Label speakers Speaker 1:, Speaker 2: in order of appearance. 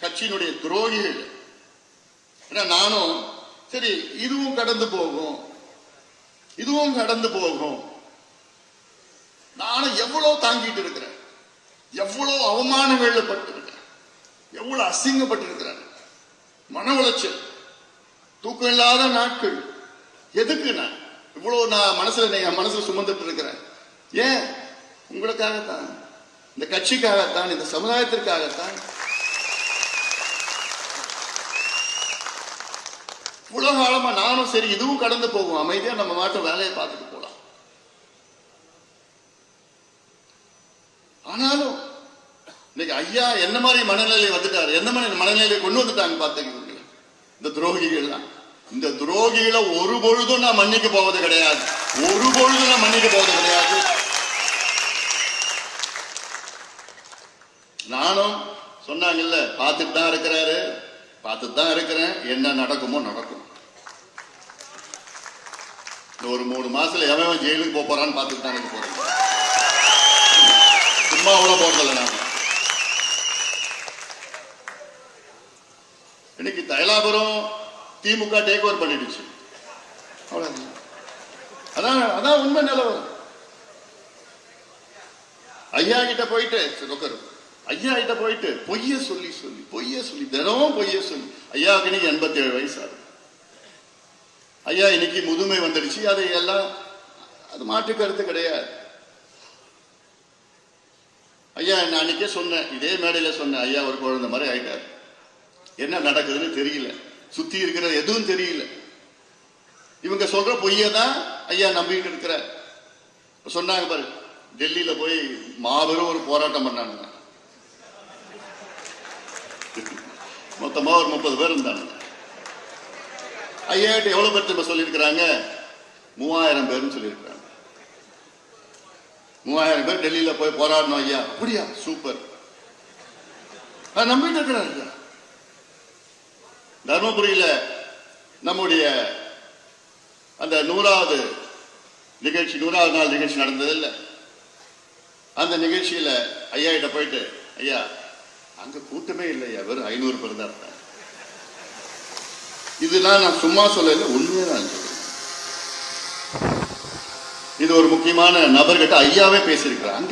Speaker 1: கட்சியினுடைய துரோகிகள். நானும் சரி இதுவும் கடந்து போகும், இதுவும் கடந்து போகும். நானும் எவ்வளவு தாங்கிட்டு இருக்கிறேன், எவ்வளவு அவமானங்கள்ல பட்டிருக்கிறேன், எவ்வளவு அசிங்கப்பட்டிருக்கிறேன், மன உளைச்சல், தூக்கம் இல்லாத நாட்கள். எதுக்கு நான் இவ்வளவு மனசுல சுமந்துட்டு இருக்கிறேன்? ஏன்? உங்களுக்காகத்தான், இந்த கட்சிக்காகத்தான், இந்த சமுதாயத்திற்காகத்தான். இவ்வளவு காலமா நானும் சரி இதுவும் கடந்து போகும், அமைதியா நம்ம மாட்ட வேலையை பார்த்துட்டு போலாம். ஆனாலும் இன்னைக்கு ஐயா என்ன மாதிரி மனநிலையை வந்துட்டாரு, என்ன மாதிரி மனநிலையை கொண்டு வந்துட்டாங்க பார்த்தீங்க இந்த துரோகிகள். இந்த துரோகிகளை ஒரு பொழுதும் நான் மன்னிக்க போவது கிடையாது, ஒரு பொழுதும் நான் மன்னிக்க போவது கிடையாது. நானும் சொன்னாங்கல்ல, பார்த்துட்டு தான் இருக்கிறாரு, பார்த்துட்டு தான் இருக்கிறேன், என்ன நடக்குமோ நடக்கும். ஒரு 3 மாசத்துல எவன் ஜெயிலுக்கு போறான்னு பார்த்துட்டு தான் எனக்கு போறேன். சும்மா கூட போறதில்லை. நான் இன்னைக்கு தைலாபுரம் திமுக டேக் ஓவர் பண்ணிடுச்சு. அதான் உண்மை நிலவரம். ஐயா கிட்ட போயிட்டு ஐயா கிட்ட போயிட்டு பொய்ய சொல்லி தினமும் பொய்ய சொல்லி ஐயாவுக்கு இன்னைக்கு 87 வயசு ஆகுது. ஐயா இன்னைக்கு முதுமை வந்துடுச்சு. அது எல்லாம் அது மாற்று கருத்து கிடையாது. ஐயா நான் அன்னைக்கே சொன்னேன், இதே மேடையில சொன்னேன், ஐயா ஒரு குழந்தை மாதிரி ஆயிட்டாரு, என்ன நடக்குதுன்னு தெரியல, சுத்தி இருக்கிற எதுவும் தெரியல. இவங்க சொல்ற பொய்யதான் ஐயா நம்பிட்டு இருக்கிற. சொன்னாங்க பாரு, டெல்லியில போய் மாபெரும் ஒரு போராட்டம் பண்ணாங்க. மொத்தமா ஒரு 30 பேர் இருந்தாங்க. ஐயா கிட்ட எவ்வளவு பேர் திரும்ப சொல்லியிருக்கிறாங்க? 3000 பேர்னு சொல்லியிருக்கிறாங்க. 3000 பேர் டெல்லியில போய் போராடணும். ஐயா அப்படியா, சூப்பர், நம்பிட்டு இருக்கிறாங்க. தர்மபுரியில நம்முடைய அந்த 100வது நாள் நிகழ்ச்சி நடந்தது இல்ல, அந்த நிகழ்ச்சியில ஐயா கிட்ட போயிட்டு, ஐயா அங்க கூட்டமே இல்லையா, வெறும் 500 பேர் தான் இருப்பாங்க. இதெல்லாம் நான் சும்மா சொல்லல, உண்மையா நான் சொல்றேன். இது ஒரு முக்கியமான நபர்கிட்ட ஐயாவே பேசியிருக்கிறாங்க.